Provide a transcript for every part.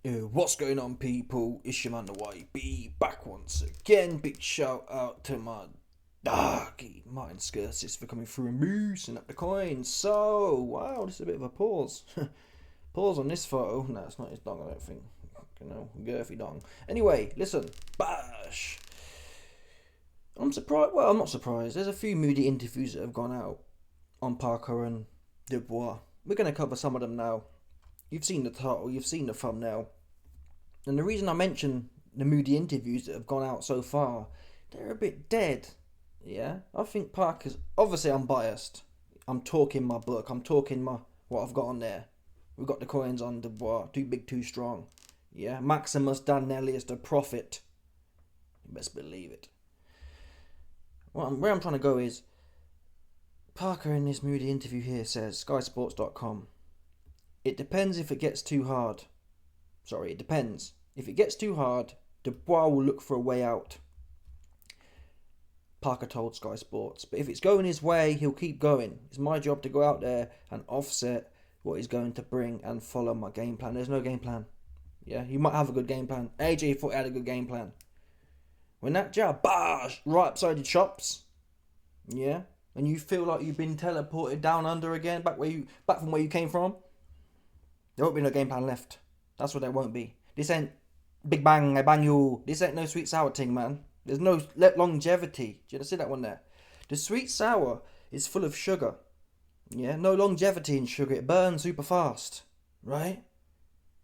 What's going on, people? It's your man the YB back once again. Big shout out to my doggy Martin Skirsis for coming through and moosing up the coins. So, wow, this is a bit of a pause. Pause on this photo. No, it's not his dong, I don't think. Girthy dong. Anyway, listen, bash. I'm surprised. Well, I'm not surprised. There's a few moody interviews that have gone out on Parker and Dubois. We're going to cover some of them now. You've seen the title, you've seen the thumbnail. And the reason I mention the moody interviews that have gone out so far, they're a bit dead. Yeah? I think Parker's... Obviously, I'm biased. I'm talking my book. I'm talking what I've got on there. We've got the coins on Dubois. Too big, too strong. Yeah? Maximus Danellius, the prophet. You best believe it. Where I'm trying to go is... Parker in this moody interview here says, SkySports.com, it depends if it gets too hard. Sorry, it depends. If it gets too hard, Dubois will look for a way out. Parker told Sky Sports. But if it's going his way, he'll keep going. It's my job to go out there and offset what he's going to bring and follow my game plan. There's no game plan. Yeah, you might have a good game plan. AJ thought he had a good game plan. When that jab, bash, right upside your chops. Yeah, and you feel like you've been teleported down under again, back from where you came from. There won't be no game plan left. That's what there won't be. This ain't big bang, I bang you. This ain't no sweet sour thing, man. There's no longevity. Do you see that one there? The sweet sour is full of sugar. Yeah, no longevity in sugar. It burns super fast. Right?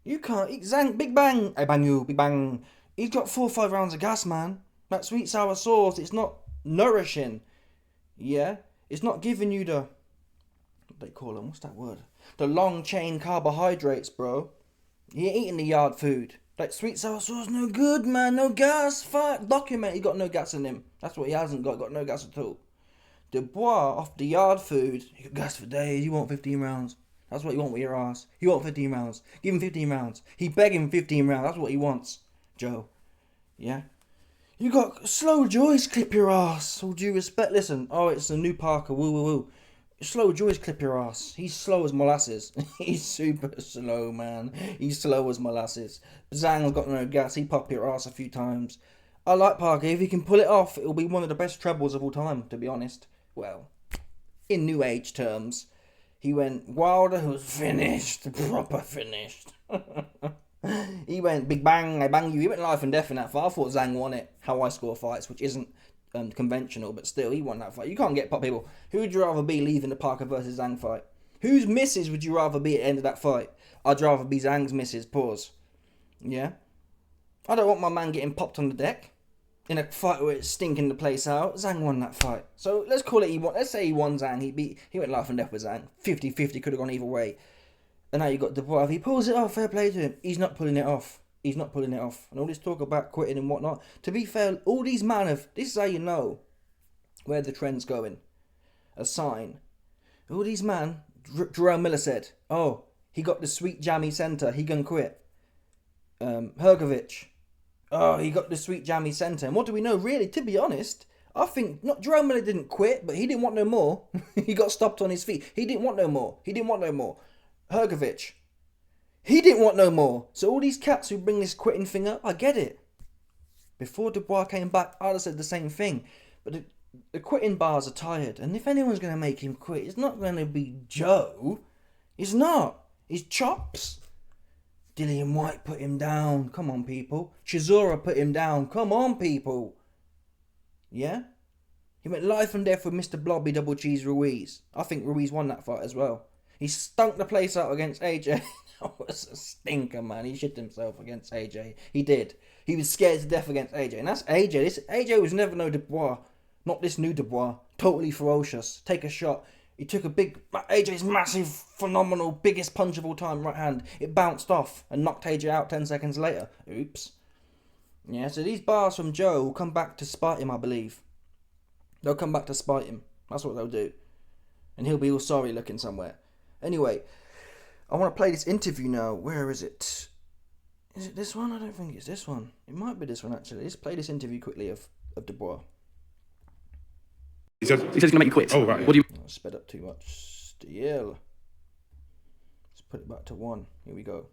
You can't eat Zang, big bang, I bang you, big bang. He's got 4 or 5 rounds of gas, man. That sweet sour sauce, it's not nourishing. Yeah? It's not giving you the... What do they call them? What's that word? The long chain carbohydrates, bro. You ain't eating the yard food. That sweet sour sauce no good, man. No gas. Fuck. Document he got no gas in him. That's what he hasn't got. Got no gas at all. Dubois, off the yard food, he got gas for days. You want 15 rounds. That's what you want with your ass. You want 15 rounds. Give him 15 rounds. He begging 15 rounds. That's what he wants, Joe. Yeah? You got slow Joyce clip your ass. All due respect. Listen. Oh, it's a new Parker. Woo, woo, woo. Slow Joyce clip your ass. He's slow as molasses. He's super slow, man. He's slow as molasses. Zhang's got no gas. He pop your ass a few times. I like Parker. If he can pull it off, it'll be one of the best trebles of all time, to be honest. Well, in new age terms, he went Wilder, who was finished. Proper finished. He went big bang, I bang you. He went life and death in that fight. I thought Zhang won it. How I score fights, which isn't conventional, but still, he won that fight. You can't get pop people. Who would you rather be leaving the Parker versus Zhang fight? Whose missus would you rather be at the end of that fight? I'd rather be Zhang's missus. Pause. Yeah? I don't want my man getting popped on the deck in a fight where it's stinking the place out. Zhang won that fight. So let's call it let's say he won Zhang. He went life and death with Zhang. 50-50 could have gone either way. And now you got Dubois. If he pulls it off, fair play to him. He's not pulling it off. He's not pulling it off. And all this talk about quitting and whatnot. To be fair, all these this is how you know where the trend's going. A sign. All these Jerome Miller said, oh, he got the sweet jammy centre. He gonna quit. Hergovich. Oh, he got the sweet jammy centre. And what do we know? Really, to be honest, I think Jerome Miller didn't quit, but he didn't want no more. He got stopped on his feet. He didn't want no more. Hergovich. He didn't want no more. So all these cats who bring this quitting thing up, I get it. Before Dubois came back, I'd have said the same thing. But the quitting bars are tired. And if anyone's going to make him quit, it's not going to be Joe. It's not. It's Chops. Dillian White put him down. Come on, people. Chisora put him down. Come on, people. Yeah? He went life and death with Mr. Blobby Double Cheese Ruiz. I think Ruiz won that fight as well. He stunk the place out against AJ. That was a stinker, man. He shit himself against AJ. He did. He was scared to death against AJ. And that's AJ. AJ was never no Dubois. Not this new Dubois. Totally ferocious. Take a shot. He took AJ's massive, phenomenal, biggest punch of all time, right hand. It bounced off and knocked AJ out 10 seconds later. Oops. Yeah, so these bars from Joe will come back to spite him, I believe. They'll come back to spite him. That's what they'll do. And he'll be all sorry looking somewhere. Anyway, I want to play this interview now. Where is it? Is it this one? I don't think it's this one. It might be this one, actually. Let's play this interview quickly of Dubois. He says he's going to make you quit. Oh, right. What do you... I sped up too much. Still. Let's put it back to 1. Here we go.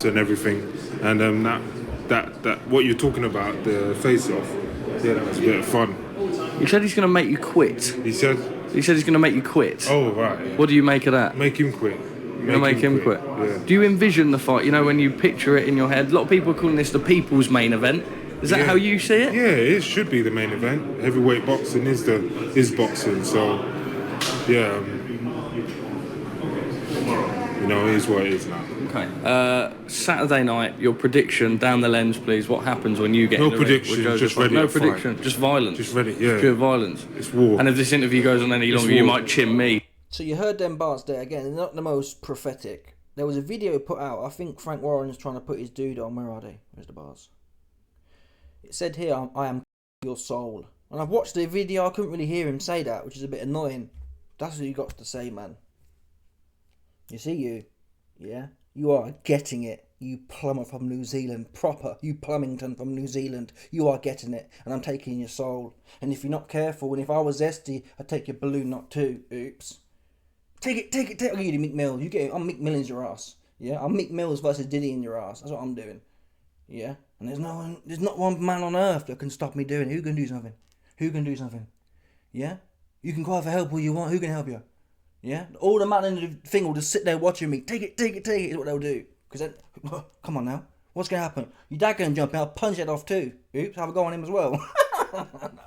and everything, and that what you're talking about, the face-off, yeah, that was a bit of fun. He said he's going to make you quit. He said, He said he's going to make you quit. "Oh right, What do you make of that? make him quit. Make him quit. Yeah. Do you envision the fight? You know, when you picture it in your head, a lot of people are calling this the people's main event. Is that how you see it? Yeah, it should be the main event. Heavyweight boxing is boxing, so yeah, it is what it is now. Okay. Saturday night, your prediction down the lens, please. What happens when you get No in the ring prediction, with Joseph just Parker? ready No to fight. prediction, just violence. Just ready, yeah. Pure violence. It's war. And if this interview goes on any longer, you war. might chin me. So you heard them bars there again. They're not the most prophetic. There was a video put out. I think Frank Warren's trying to put his dude on. Where are they? Where's the bars? It said here, I am your soul. And I've watched the video. I couldn't really hear him say that, which is a bit annoying. That's what you got to say, man. You see you? Yeah? You are getting it. You plumber from New Zealand. Proper. You Plumbington from New Zealand. You are getting it. And I'm taking your soul. And if you're not careful, and if I was zesty, I'd take your balloon knot too. Oops. Take it. I'll give you Meek Mill. You get it. I'm Meek Mill's your ass. Yeah? I'm Meek Mills versus Diddy in your ass. That's what I'm doing. Yeah? And there's not one man on earth that can stop me doing it. Who can do something? Yeah? You can cry for help all you want. Who can help you? Yeah? All the man in the thing will just sit there watching me. Take it is what they'll do. Because then, come on now. What's going to happen? Your dad going to jump in. I'll punch it off too. Oops, have a go on him as well.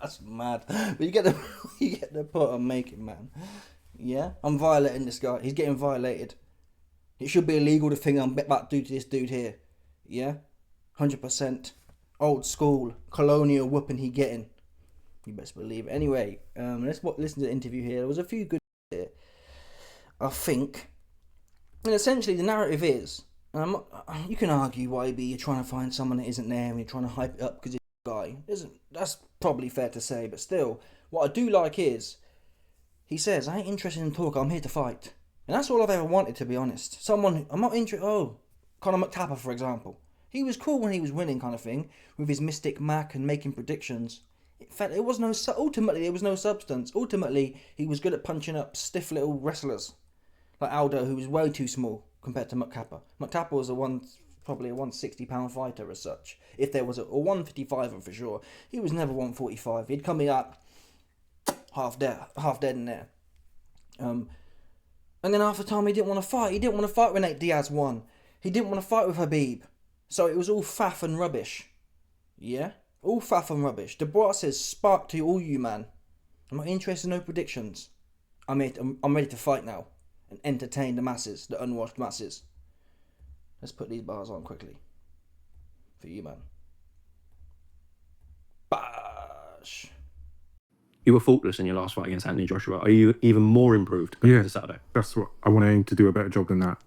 That's mad. But you get the put on make it, man. Yeah? I'm violating this guy. He's getting violated. It should be illegal to think I'm about to do to this dude here. Yeah? 100%. Old school. Colonial whooping he getting. You best believe it. Anyway, let's listen to the interview here. There was a few good here, I think. And essentially the narrative is, you can argue why you're trying to find someone that isn't there and you're trying to hype it up because it's a guy. That's probably fair to say, but still, what I do like is, he says, I ain't interested in talk, I'm here to fight. And that's all I've ever wanted, to be honest. I'm not interested, Conor McTapper, for example. He was cool when he was winning kind of thing, with his Mystic Mac and making predictions. Ultimately, there was no substance. Ultimately, he was good at punching up stiff little wrestlers. Like Aldo, who was way too small compared to McTapper. McTapper was probably a 160-pound fighter as such. If there was a 155 for sure. He was never 145. He'd come in up half dead in there. And then half the time he didn't want to fight. He didn't want to fight when Nate Diaz won. He didn't want to fight with Habib. So it was all faff and rubbish. Yeah? All faff and rubbish. Dubois says, spark to all you, man. I'm not interested in no predictions. I'm ready to fight now. And entertain the masses, the unwashed masses. Let's put these bars on quickly. For you, man. Bash. You were faultless in your last fight against Anthony Joshua. Are you even more improved compared to Saturday? That's what I want to aim to do, a better job than that.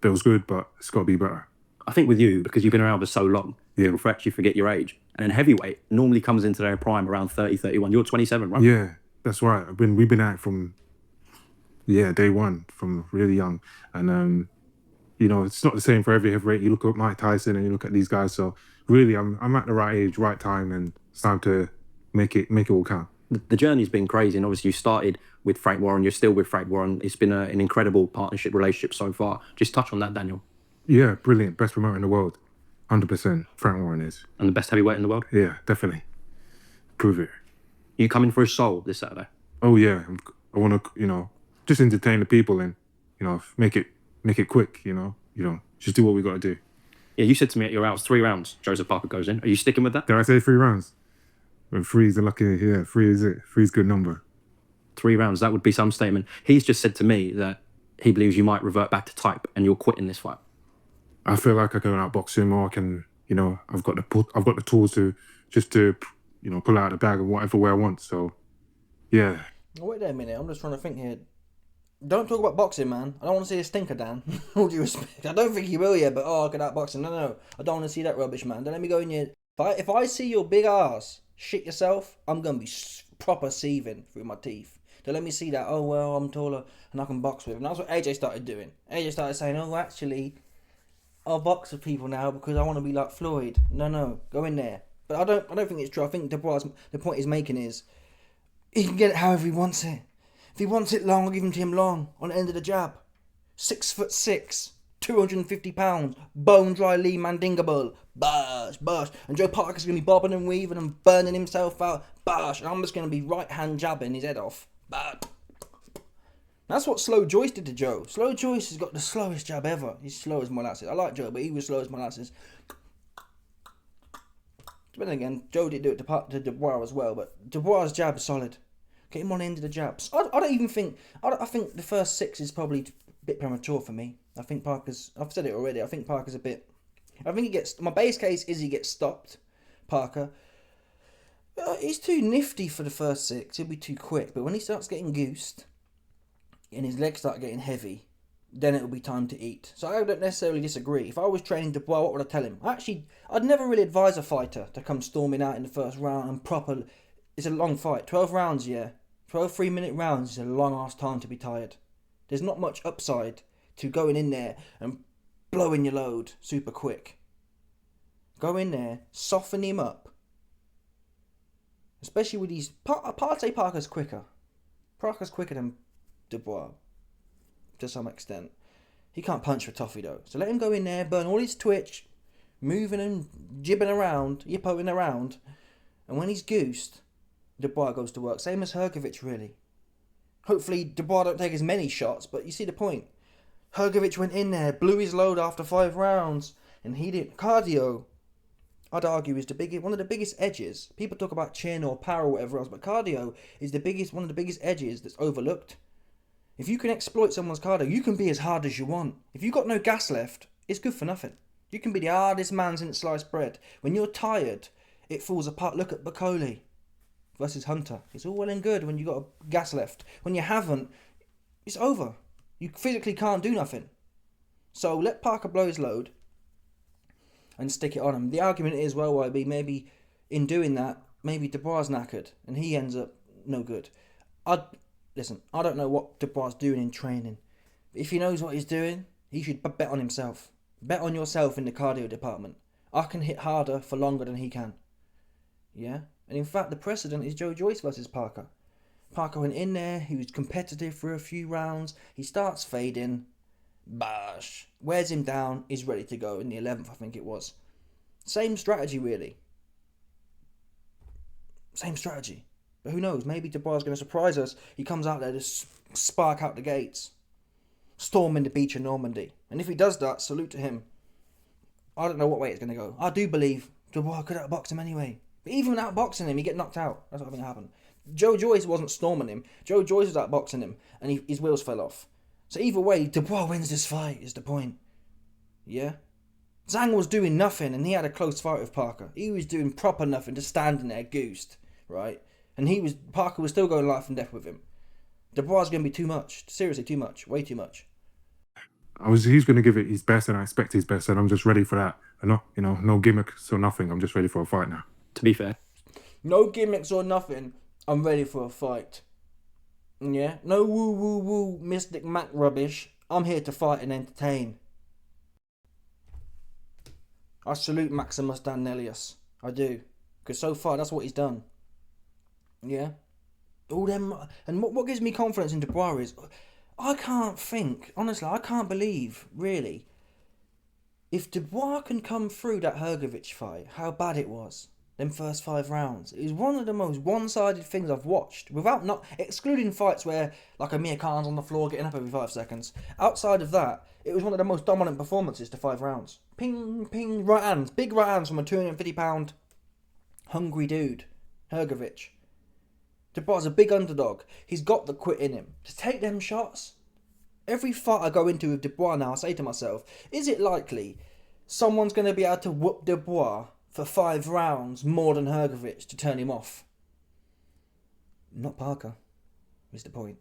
Feels good, but it's got to be better. I think with you, because you've been around for so long, people actually forget your age. And then heavyweight normally comes into their prime around 30, 31. You're 27, right? Yeah, that's right. We've been at it from day one, from really young. And it's not the same for every heavyweight. You look at Mike Tyson and you look at these guys. So really, I'm at the right age, right time, and it's time to make it all count. The journey's been crazy, and obviously you started with Frank Warren. You're still with Frank Warren. It's been an incredible partnership relationship so far. Just touch on that, Daniel. Yeah, brilliant. Best promoter in the world. 100%. Frank Warren is. And the best heavyweight in the world? Yeah, definitely. Prove it. You coming for his soul this Saturday? Oh yeah, I want to, just entertain the people and, make it quick. Just do what we got to do. Yeah, you said to me at your house, 3 rounds. Joseph Parker goes in. Are you sticking with that? Did I say 3 rounds? Well, 3 is a lucky. Yeah, 3 is it. 3 is a good number. 3 rounds. That would be some statement. He's just said to me that he believes you might revert back to type and you'll quit in this fight. I feel like I can outbox him, or I can, I've got the tools to pull out the bag of whatever way I want. So, yeah. Wait there a minute. I'm just trying to think here. Don't talk about boxing, man. I don't want to see a stinker, Dan. All due respect. I don't think you will yet, but I can outbox him. No. I don't want to see that rubbish, man. Don't let me go in your... If I see your big ass shit yourself, I'm going to be proper seething through my teeth. Don't let me see that, oh, well, I'm taller and I can box with. And that's what AJ started doing. AJ started saying, oh, actually, I'll box with people now because I want to be like Floyd. No, go in there. But I don't think it's true. I think Dubois, the point he's making is, he can get it however he wants it. If he wants it long, I'll give him to him long, on the end of the jab. 6'6", £250, bone dry Lee Mandingable, bash, bash. And Joe Parker's going to be bobbing and weaving and burning himself out, bash. And I'm just going to be right hand jabbing his head off, bash. That's what Slow Joyce did to Joe. Slow Joyce has got the slowest jab ever. He's slow as molasses. I like Joe, but he was slow as molasses. But then again, Joe did do it to Dubois as well, but Dubois' jab is solid. Get him on the end of the jabs. I don't even think... I think the first 6 is probably a bit premature for me. I think Parker's... I've said it already. I think Parker's a bit... I think he gets... My base case is he gets stopped, Parker. He's too nifty for the first 6. He'll be too quick. But when he starts getting goosed and his legs start getting heavy, then it'll be time to eat. So I don't necessarily disagree. If I was training Dubois, what would I tell him? I'd never really advise a fighter to come storming out in the first round and proper... It's a long fight. 12 rounds, yeah. 12 3-minute rounds is a long-ass time to be tired. There's not much upside to going in there and blowing your load super quick. Go in there, soften him up. Especially with these... I'd say Parker's quicker. Parker's quicker than Dubois, to some extent. He can't punch for toffee though. So let him go in there, burn all his twitch, moving and jibbing around, yippoing around. And when he's goosed, Dubois goes to work. Same as Hrgovic, really. Hopefully Dubois don't take as many shots, but you see the point. Hrgovic went in there, blew his load after 5 rounds, and he didn't. Cardio, I'd argue, is one of the biggest edges. People talk about chin or power or whatever else, but cardio is one of the biggest edges that's overlooked. If you can exploit someone's cardio, you can be as hard as you want. If you've got no gas left, it's good for nothing. You can be the hardest man since sliced bread. When you're tired, it falls apart. Look at Bacoli versus Hunter. It's all well and good when you've got gas left. When you haven't, it's over. You physically can't do nothing. So let Parker blow his load and stick it on him. The argument is, well, YB, maybe in doing that, maybe Dubois knackered and he ends up no good. Listen, I don't know what Dubois is doing in training. If he knows what he's doing, he should bet on himself. Bet on yourself in the cardio department. I can hit harder for longer than he can. Yeah? And in fact, the precedent is Joe Joyce versus Parker. Parker went in there, he was competitive for a few rounds, he starts fading, bash, wears him down, he's ready to go in the 11th, I think it was. Same strategy, really. Same strategy. But who knows, maybe Dubois is going to surprise us. He comes out there to spark out the gates, storming the beach of Normandy. And if he does that, salute to him. I don't know what way it's going to go. I do believe Dubois could outbox him anyway. But even outboxing him, he get knocked out. That's what I think happened. Joe Joyce wasn't storming him. Joe Joyce was outboxing him, and his wheels fell off. So either way, Dubois wins this fight, is the point. Yeah? Zhang was doing nothing, and he had a close fight with Parker. He was doing proper nothing, just standing there, goosed, right? And Parker was still going life and death with him. Dubois is going to be too much. Seriously, too much. Way too much. He's going to give it his best, and I expect his best, and I'm just ready for that. And no gimmicks or nothing. I'm just ready for a fight now. To be fair. No gimmicks or nothing. I'm ready for a fight. Yeah? No woo Mystic Mac rubbish. I'm here to fight and entertain. I salute Maximus Danelius. I do. Because so far, that's what he's done. Yeah? All them... And what gives me confidence in Dubois is... I can't think... Honestly, I can't believe, really... If Dubois can come through that Hrgovic fight, how bad it was. Them first 5 rounds. It was one of the most one-sided things I've watched. Excluding fights where, like, Amir Khan's on the floor getting up every 5 seconds. Outside of that, it was one of the most dominant performances to 5 rounds. Ping, ping, right hands. Big right hands from a 250-pound hungry dude. Hrgovic. Dubois is a big underdog. He's got the quit in him. To take them shots. Every fight I go into with Dubois now, I say to myself, is it likely someone's going to be able to whoop Dubois for 5 rounds more than Hrgovic to turn him off? Not Parker, is the point.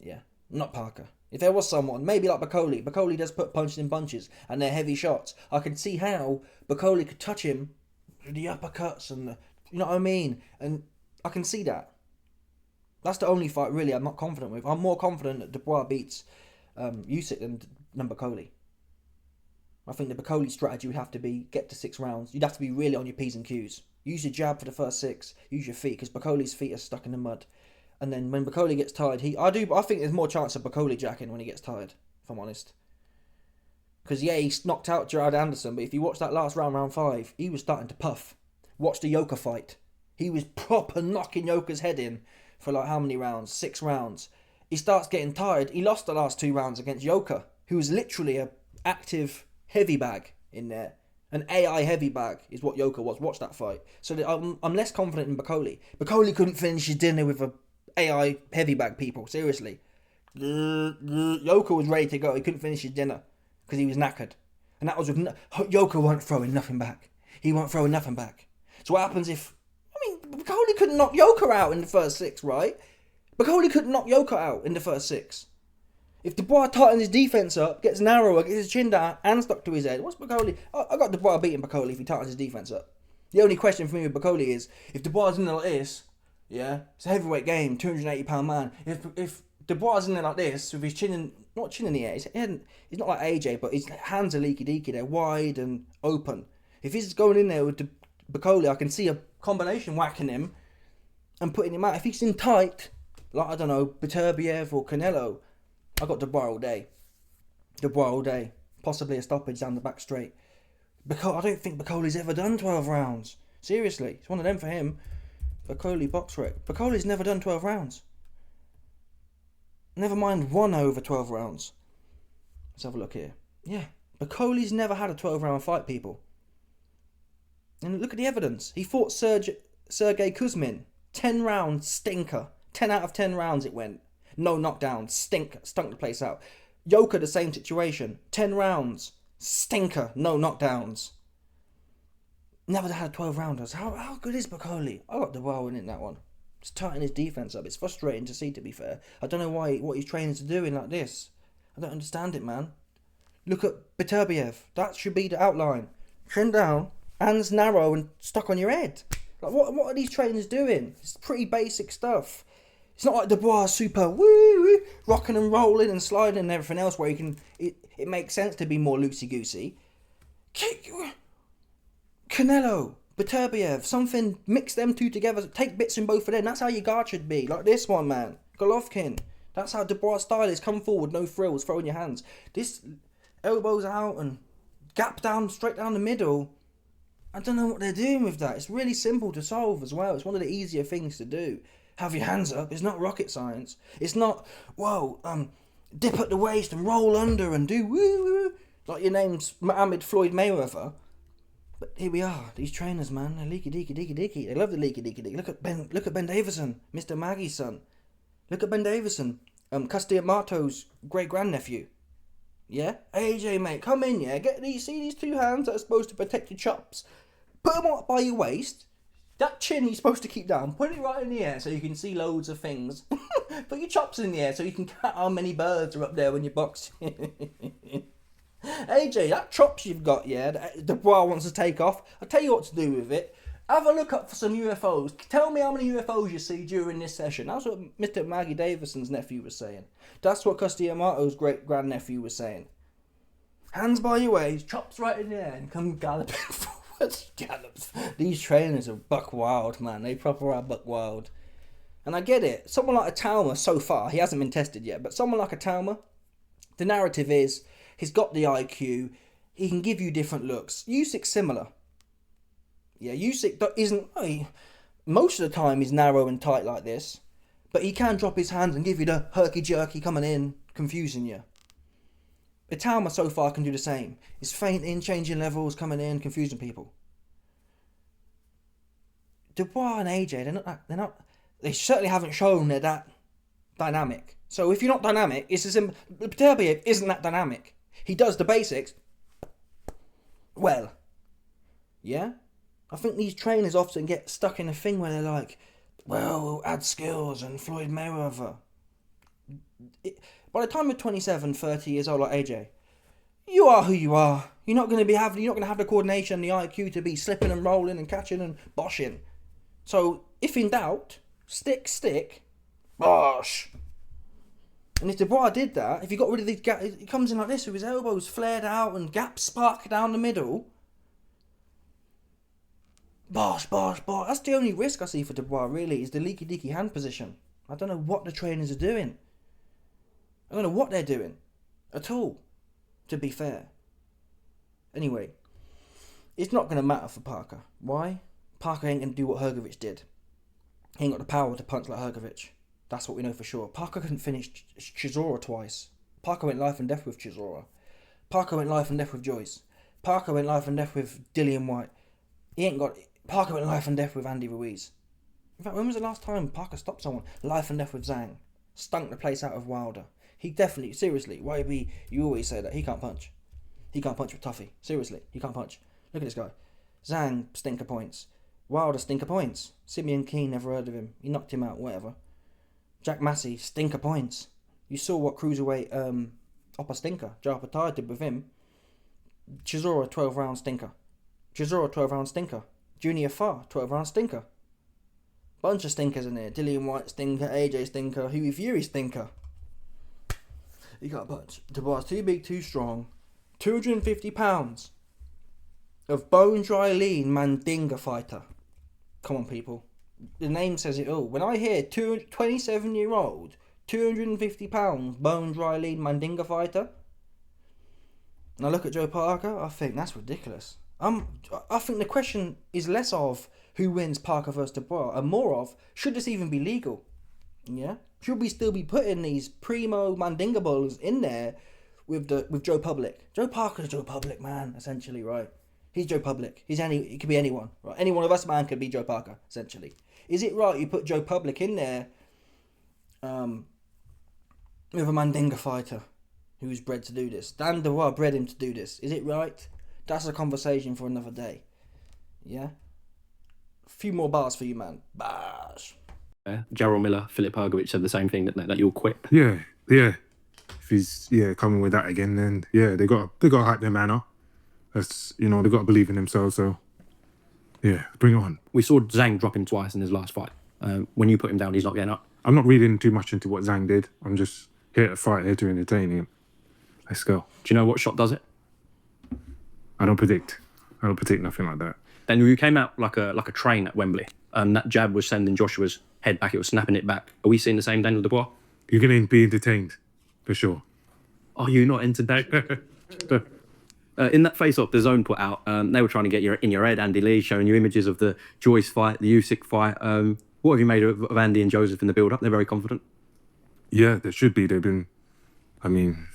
Yeah, not Parker. If there was someone, maybe like Bacoli. Bacoli does put punches in bunches, and they're heavy shots. I can see how Bacoli could touch him with the uppercuts and you know what I mean? And I can see that. That's the only fight, really, I'm not confident with. I'm more confident that Dubois beats Usyk than Bacoli. I think the Bacoli strategy would have to be get to 6 rounds. You'd have to be really on your P's and Q's. Use your jab for the first 6. Use your feet, because Bacoli's feet are stuck in the mud. And then when Bacoli gets tired, I think there's more chance of Bacoli jacking when he gets tired, if I'm honest. Because, yeah, he knocked out Gerard Anderson, but if you watch that last round, round 5, he was starting to puff. Watch the Yoka fight. He was proper knocking Yoka's head in for like how many rounds? 6 rounds. He starts getting tired. He lost the last 2 rounds against Yoka, who was literally a active heavy bag in there. An AI heavy bag is what Yoka was. Watch that fight. So I'm less confident in Bakoli. Bakoli couldn't finish his dinner with a AI heavy bag, people. Seriously. Yoka was ready to go. He couldn't finish his dinner because he was knackered. And that was with... Yoka weren't throwing nothing back. He weren't throwing nothing back. So what happens if... Bakoli couldn't knock Yoka out in the first 6, right? Bakoli couldn't knock Yoka out in the first 6. If Dubois tightens his defence up, gets narrower, gets his chin down, and stuck to his head, what's Bakoli? I got Dubois beating Bakoli if he tightens his defence up. The only question for me with Bakoli is, if Dubois is in there like this, yeah, it's a heavyweight game, 280-pound man. If Dubois is in there like this, with his chin in, not chin in the air, he's not like AJ, but his hands are leaky-deaky, they're wide and open. If he's going in there with Bakoli, I can see a combination whacking him and putting him out. If he's in tight, like, I don't know, Beterbiev or Canelo, I got Dubois all day. Dubois all day. Possibly a stoppage down the back straight. I don't think Bakoli's ever done 12 rounds. Seriously. It's one of them for him. Bakoli box rec. Bakoli's never done 12 rounds. Never mind one over 12 rounds. Let's have a look here. Yeah. Bakoli's never had a 12 round fight, people. And look at the evidence. He fought Sergey Kuzmin. 10 rounds, stinker. 10 out of 10 rounds it went. No knockdowns, stunk the place out. Yoka, the same situation. 10 rounds, stinker, no knockdowns. Never had 12 rounders. How good is Bakoli? I got Dubois winning that one. Just tightening his defence up. It's frustrating to see, to be fair. I don't know what his trainers are doing like this. I don't understand it, man. Look at Beterbiev. That should be the outline. Chin down, hands narrow and stuck on your head. Like, what are these trainers doing? It's pretty basic stuff. It's not like Dubois super woo, rocking and rolling and sliding and everything else where it makes sense to be more loosey-goosey. Canelo, Beterbiev, something, mix them two together, take bits in both of them. That's how your guard should be. Like this one, man. Golovkin. That's how Dubois' style is. Come forward, no frills, throw in your hands. This elbows out and gap down, straight down the middle. I don't know what they're doing with that. It's really simple to solve as well. It's one of the easier things to do. Have your hands up. It's not rocket science. It's not, dip at the waist and roll under and do woo, like your name's Mohammed Floyd Mayweather. But here we are. These trainers, man, they're leaky-deaky. They love the leaky-deaky. Look at Ben Davison, Mr. Maggie's son. Look at Ben Davison, Castiamato's great-grandnephew. Yeah? AJ, mate, come in, yeah? See these 2 hands that are supposed to protect your chops? Put them up by your waist. That chin you're supposed to keep down, put it right in the air so you can see loads of things. Put your chops in the air so you can count how many birds are up there when you're boxing. AJ, that chops you've got, yeah, that Dubois wants to take off. I'll tell you what to do with it. Have a look up for some UFOs. Tell me how many UFOs you see during this session. That's what Mr. Maggie Davison's nephew was saying. That's what Castiamato's great-grandnephew was saying. Hands by your waist, chops right in the air, and come galloping forward. Gallops. These trainers are buck wild, man. They proper are buck wild. And I get it. Someone like a Talma, so far, he hasn't been tested yet, but someone like a Talma, the narrative is, he's got the IQ, he can give you different looks. Usyk's similar. Yeah, Usyk isn't... most of the time he's narrow and tight like this, but he can drop his hands and give you the herky-jerky coming in, confusing you. Italma so far can do the same. He's feinting, changing levels, coming in, confusing people. Dubois and AJ, they certainly haven't shown they're that dynamic. So if you're not dynamic, it's as simple. Beterbiev isn't that dynamic. He does the basics well. Yeah? I think these trainers often get stuck in a thing where they're like, well, we'll add skills and Floyd Mayweather. By the time you're 27, 30 years old like AJ, you are who you are. You're not going to have the coordination, the IQ to be slipping and rolling and catching and boshing. So if in doubt, stick, bosh. And if Dubois did that, if he got rid of these gaps, he comes in like this with his elbows flared out and gaps spark down the middle. Bosh. That's the only risk I see for Dubois, really, is the leaky-deaky hand position. I don't know what the trainers are doing. I don't know what they're doing at all, to be fair. Anyway, it's not going to matter for Parker. Why? Parker ain't going to do what Hrgovic did. He ain't got the power to punch like Hrgovic. That's what we know for sure. Parker couldn't finish Chisora twice. Parker went life and death with Chisora. Parker went life and death with Joyce. Parker went life and death with Dillian White. Parker went life and death with Andy Ruiz. In fact, when was the last time Parker stopped someone? Life and death with Zhang. Stunk the place out of Wilder. He definitely, seriously, YB, you always say that. He can't punch. He can't punch with Tuffy. Seriously, he can't punch. Look at this guy. Zhang, stinker points. Wilder, stinker points. Simeon Keane, never heard of him. He knocked him out, whatever. Jack Massey, stinker points. You saw what cruiserweight Upper Stinker, Joe Patai did with him. Chisora, 12-round stinker. Chisora, 12-round stinker. Junior Farr, 12-round stinker. Bunch of stinkers in there. Dillian White stinker, AJ stinker, Huey Fury stinker. You got a bunch. Dubois, too big, too strong. 250 pounds of bone dry lean Mandinga fighter. Come on, people. The name says it all. When I hear 27-year-old, 250 pounds bone dry lean Mandinga fighter, and I look at Joe Parker, I think that's ridiculous. I think the question is less of who wins Parker versus Dubois and more of should this even be legal? Yeah, should we still be putting these primo Mandinga bulls in there with Joe Public? Joe Parker's Joe Public, man. Essentially, right? He's Joe Public. He could be anyone, right? Any one of us, man, could be Joe Parker. Essentially, is it right you put Joe Public in there, with a Mandinga fighter who's bred to do this? Dan Dubois bred him to do this. Is it right? That's a conversation for another day. Yeah? A few more bars for you, man. Bars. Gerald Miller, Philip Hrgovic said the same thing, that you'll quit. Yeah. If he's coming with that again, then they got to hype their man up. That's they got to believe in themselves. So yeah, bring it on. We saw Zhang drop him twice in his last fight. When you put him down, he's not getting up. I'm not reading too much into what Zhang did. I'm just here to fight, here to entertain him. Let's go. Do you know what shot does it? I don't predict nothing like that. Then you came out like a train at Wembley, and that jab was sending Joshua's head back. It was snapping it back. Are we seeing the same Daniel Dubois? You're going to be entertained, for sure. Are you not entertained? In that face-off, the Zone put out, they were trying to get in your head, Andy Lee, showing you images of the Joyce fight, the Usyk fight. What have you made of Andy and Joseph in the build-up? They're very confident. Yeah, they should be. They've been, I'm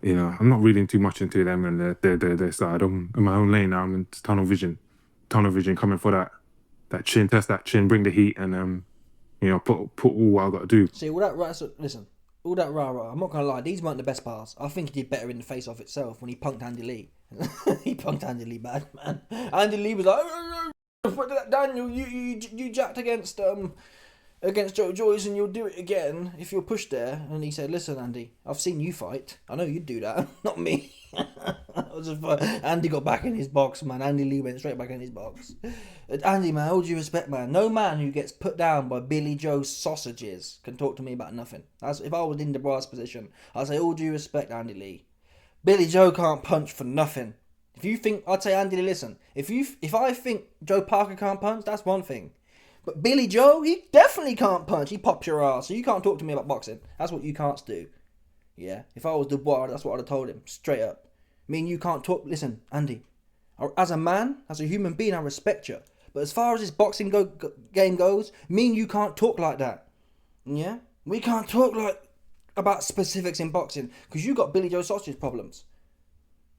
not reading too much into them and their side. I'm in my own lane now. I'm in tunnel vision coming for that chin, test that chin, bring the heat, and put all I've got to do. See, all that rah-rah, I'm not going to lie, these weren't the best bars. I think he did better in the face-off itself when he punked Andy Lee. He punked Andy Lee bad, man. Andy Lee was like, Daniel, you jacked against Joe Joyce and you'll do it again if you're pushed there. And he said, listen, Andy, I've seen you fight. I know you'd do that, not me. Andy got back in his box, man. Andy Lee went straight back in his box. Andy, man, all due respect, man. No man who gets put down by Billy Joe's sausages can talk to me about nothing. That's, if I was in Dubois' position, I'd say all due respect, Andy Lee. Billy Joe can't punch for nothing. I'd say, Andy Lee, listen, if I think Joe Parker can't punch, that's one thing. But Billy Joe, he definitely can't punch. He pops your ass. So you can't talk to me about boxing. That's what you can't do. Yeah. If I was Dubois, that's what I'd have told him. Straight up. Me and you can't talk. Listen, Andy. As a man, as a human being, I respect you. But as far as this boxing game goes, me and you can't talk like that. Yeah? We can't talk about specifics in boxing. Because you got Billy Joe sausage problems.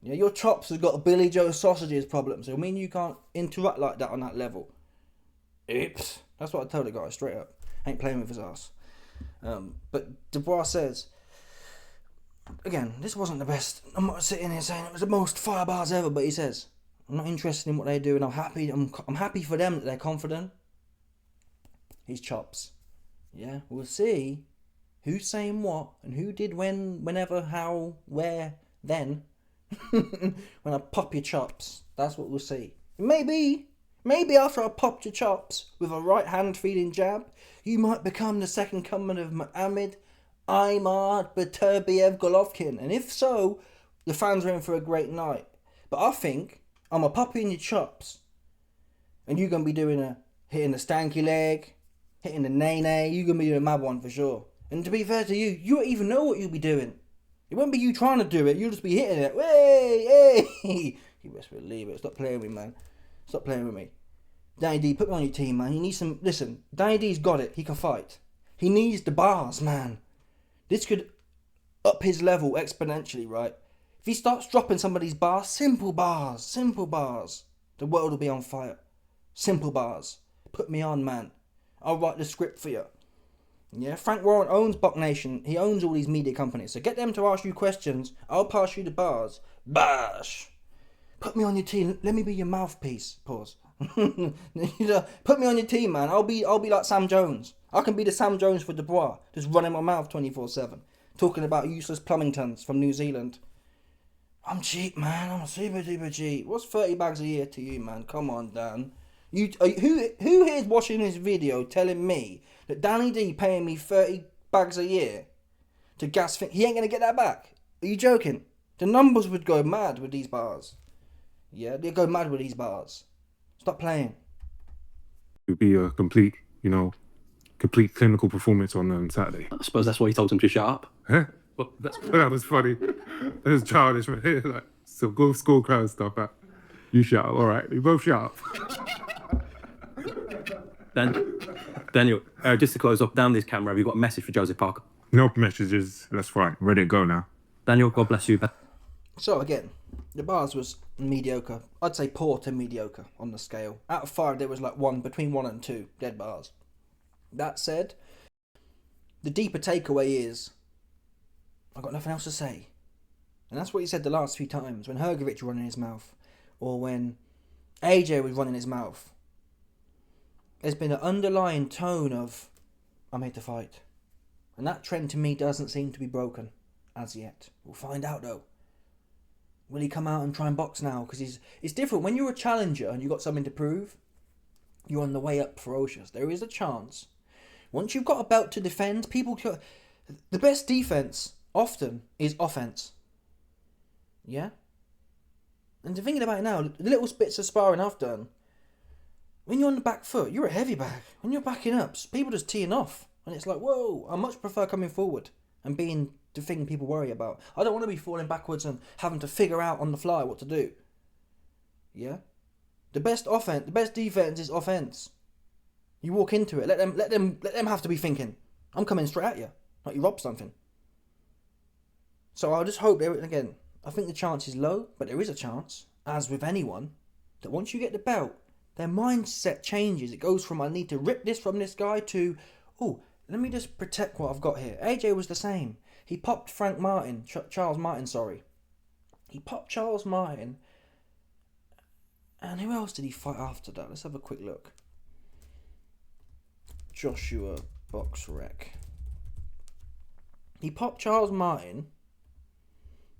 Yeah, your chops has got Billy Joe sausages problems. So me and you can't interact like that on that level. Oops. That's what I tell the guy straight up. Ain't playing with his ass. But Dubois says, again, this wasn't the best. I'm not sitting here saying it was the most fire bars ever, but he says, I'm not interested in what they do, and I'm happy. I'm happy for them that they're confident. His chops. Yeah, we'll see who's saying what and who did when, whenever, how, where, then. When I pop your chops, that's what we'll see. Maybe after I popped your chops with a right hand feeding jab, you might become the second coming of Muhammad Imad Beterbiev Golovkin. And if so, the fans are in for a great night. But I think I'm a pop in your chops, and you're going to be hitting the stanky leg, hitting the nay-nay. You're going to be doing a mad one for sure. And to be fair to you, you don't even know what you'll be doing. It won't be you trying to do it. You'll just be hitting it. Hey, hey. You best believe it. Stop playing with me, man. Stop playing with me. Danny D, put me on your team, man. You need some... Listen, Danny D's got it. He can fight. He needs the bars, man. This could up his level exponentially, right? If he starts dropping some of these bars, simple bars, the world will be on fire. Simple bars. Put me on, man. I'll write the script for you. Yeah, Frank Warren owns Buck Nation. He owns all these media companies. So get them to ask you questions. I'll pass you the bars. Bash. Put me on your team. Let me be your mouthpiece. Pause. Put me on your team, man. I'll be like Sam Jones. I can be the Sam Jones for Dubois. Just running my mouth 24/7. Talking about useless Plumbingtons from New Zealand. I'm cheap, man. I'm super duper cheap. What's 30 bags a year to you, man? Come on, Dan. Who here is watching this video telling me that Danny D paying me 30 bags a year to gas he ain't gonna get that back? Are you joking? The numbers would go mad with these bars. Yeah, they'd go mad with these bars. Stop playing. It would be a complete clinical performance on Saturday. I suppose that's why he told him to shut up. Huh? Well, that's That was funny. That was childish, right? Like, so go school crowd stuff. You shut up. All right, you both shut up. Daniel, just to close off, down this camera, have you got a message for Joseph Parker? No messages. That's right. Ready to go now. Daniel, God bless you. So again, the bars was mediocre. I'd say poor to mediocre on the scale. Out of 5, there was like between 1 and 2 dead bars. That said, the deeper takeaway is, I've got nothing else to say. And that's what he said the last few times, when Hrgovic was running his mouth, or when AJ was running his mouth. There's been an underlying tone of, I'm here to fight. And that trend to me doesn't seem to be broken, as yet. We'll find out though. Will he come out and try and box now? Because it's different. When you're a challenger and you've got something to prove, you're on the way up ferocious. There is a chance. Once you've got a belt to defend, the best defense often is offense. Yeah? And thinking about it now, the little bits of sparring I've done, when you're on the back foot, you're a heavy bag. When you're backing up, people just teeing off. And it's like, whoa, I much prefer coming forward and being the thing people worry about. I don't want to be falling backwards and having to figure out on the fly what to do. Yeah? The best defense is offense. You walk into it, let them have to be thinking, I'm coming straight at you, like you robbed something. So I just hope again, I think the chance is low, but there is a chance, as with anyone, that once you get the belt, their mindset changes. It goes from I need to rip this from this guy to, oh, let me just protect what I've got here. AJ was the same. He popped Charles Martin, sorry. He popped Charles Martin. And who else did he fight after that? Let's have a quick look. Joshua Boxrec. He popped Charles Martin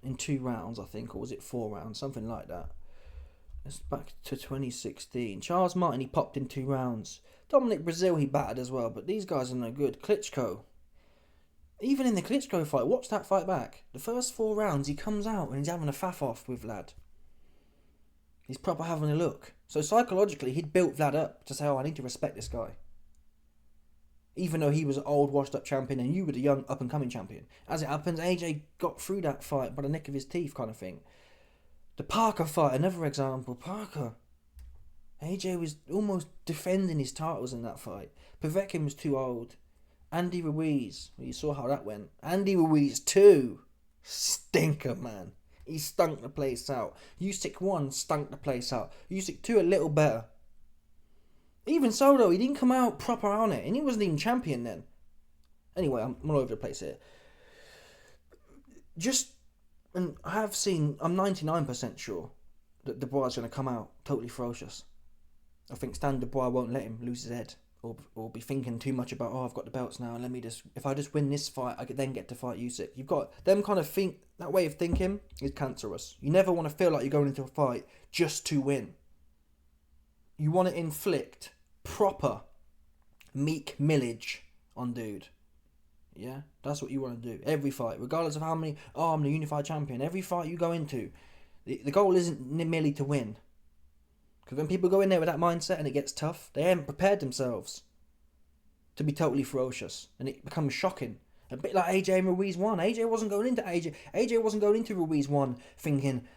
in 2 rounds, I think, or was it 4 rounds? Something like that. It's back to 2016. Charles Martin, he popped in 2 rounds. Dominic Brazil, he battered as well, but these guys are no good. Klitschko. Even in the Klitschko fight, watch that fight back. The first 4 rounds, he comes out and he's having a faff off with Vlad. He's proper having a look. So psychologically, he'd built Vlad up to say, oh, I need to respect this guy. Even though he was an old, washed-up champion and you were the young, up-and-coming champion. As it happens, AJ got through that fight by the neck of his teeth kind of thing. The Parker fight, another example. Parker. AJ was almost defending his titles in that fight. Povetkin was too old. Andy Ruiz. Well, you saw how that went. Andy Ruiz too. Stinker, man. He stunk the place out. Usyk 1 stunk the place out. Usyk 2 a little better. Even so though, he didn't come out proper on it. And he wasn't even champion then. Anyway, I'm all over the place here. And I'm 99% sure that Dubois is going to come out totally ferocious. I think Stan Dubois won't let him lose his head. Or be thinking too much about, oh, I've got the belts now, and if I just win this fight, I could then get to fight Usyk. You've got them kind of that way of thinking is cancerous. You never want to feel like you're going into a fight just to win. You want to inflict proper meek millage on dude. Yeah, that's what you want to do. Every fight, regardless of how many, I'm the unified champion. Every fight you go into, the goal isn't merely to win. Because when people go in there with that mindset and it gets tough, they haven't prepared themselves to be totally ferocious. And it becomes shocking. A bit like AJ and Ruiz 1. AJ wasn't going into Ruiz 1 thinking,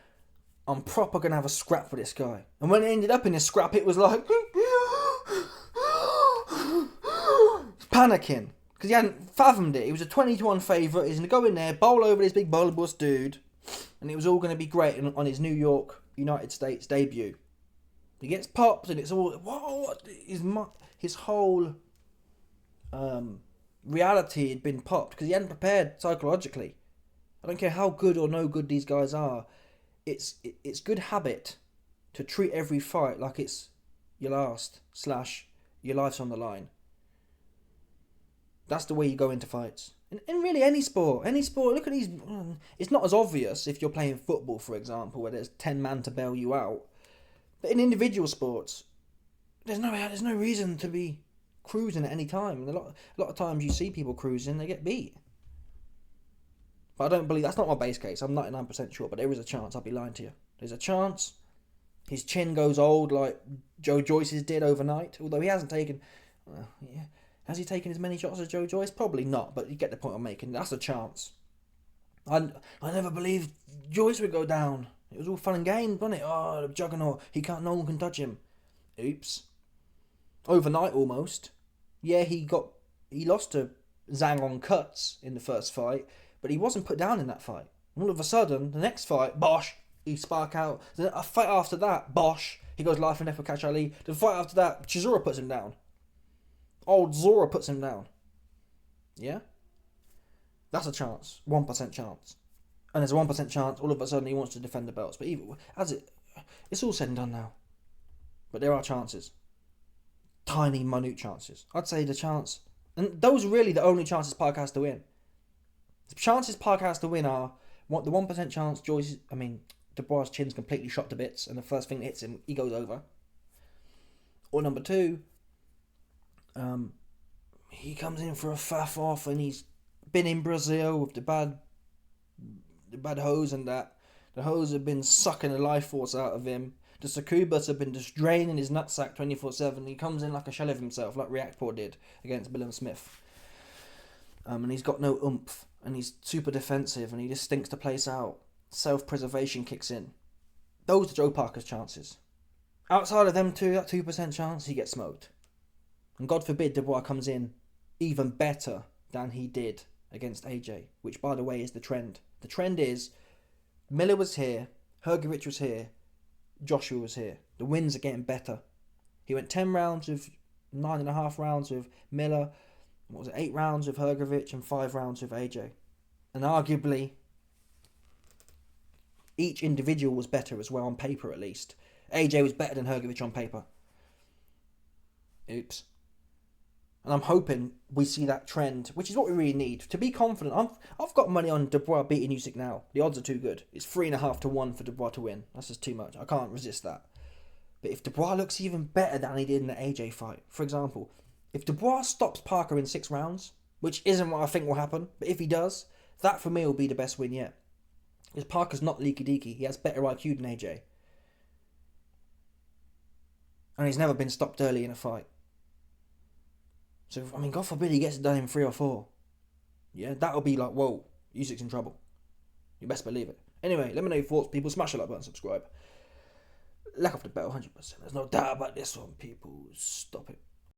I'm proper going to have a scrap for this guy. And when it ended up in a scrap, it was like... panicking. Because he hadn't fathomed it. He was a 20-1 favourite. He's going to go in there, bowl over this big bulbous dude. And it was all going to be great on his New York, United States debut. He gets popped and it's all... What? His whole... reality had been popped because he hadn't prepared psychologically. I don't care how good or no good these guys are. It's good habit to treat every fight like it's your last / your life's on the line. That's the way you go into fights. In really any sport. Look at these. It's not as obvious if you're playing football, for example, where there's 10 men to bail you out. But in individual sports, there's no reason to be cruising at any time. And a lot of times you see people cruising, they get beat. But I don't believe that's not my base case. I'm 99% sure, but there is a chance. I'll be lying to you. There's a chance his chin goes old like Joe Joyce's did overnight. Although he hasn't taken, has he taken as many shots as Joe Joyce? Probably not. But you get the point I'm making. That's a chance. I never believed Joyce would go down. It was all fun and games, wasn't it? Oh, the juggernaut. No one can touch him. Oops. Overnight almost. Yeah, he lost to Zhang on cuts in the first fight, but he wasn't put down in that fight. All of a sudden, the next fight, bosh, he spark out. Then a fight after that, bosh, he goes life and death with Catch Ali. The fight after that, Chisora puts him down. Old Zora puts him down. Yeah? That's a chance. 1% chance. And there's a 1% chance all of a sudden he wants to defend the belts. But even it's all said and done now. But there are chances. Tiny, minute chances. I'd say the chance, and those are really the only chances Park has to win. The chances Park has to win are the 1% chance Dubois' chin's completely shot to bits, and the first thing that hits him, he goes over. Or number 2, he comes in for a faff off, and he's been in Brazil with the bad hose and that. The hose have been sucking the life force out of him. The Sakubas have been just draining his nutsack 24/7. He comes in like a shell of himself, like Reactpor did against Bill and Smith. And he's got no oomph, and he's super defensive, and he just stinks the place out. Self-preservation kicks in. Those are Joe Parker's chances. Outside of them two, that 2% chance, he gets smoked. And God forbid Dubois comes in even better than he did against AJ, which, by the way, is the trend. The trend is Miller was here, Hrgovic was here, Joshua was here. The wins are getting better. He went 10 rounds with 9.5 rounds with Miller. 8 rounds with Hrgovic and 5 rounds with AJ. And arguably, each individual was better as well on paper at least. AJ was better than Hrgovic on paper. Oops. And I'm hoping we see that trend, which is what we really need. To be confident, I've got money on Dubois beating Usyk now. The odds are too good. It's 3.5 to 1 for Dubois to win. That's just too much. I can't resist that. But if Dubois looks even better than he did in the AJ fight, for example, if Dubois stops Parker in 6 rounds, which isn't what I think will happen, but if he does, that for me will be the best win yet. Because Parker's not leaky deaky. He has better IQ than AJ. And he's never been stopped early in a fight. So, God forbid he gets it done in 3 or 4. Yeah, that'll be like, whoa, Usyk's in trouble. You best believe it. Anyway, let me know your thoughts, people. Smash the like button, subscribe. Lack of the bell, 100%. There's no doubt about this one, people. Stop it.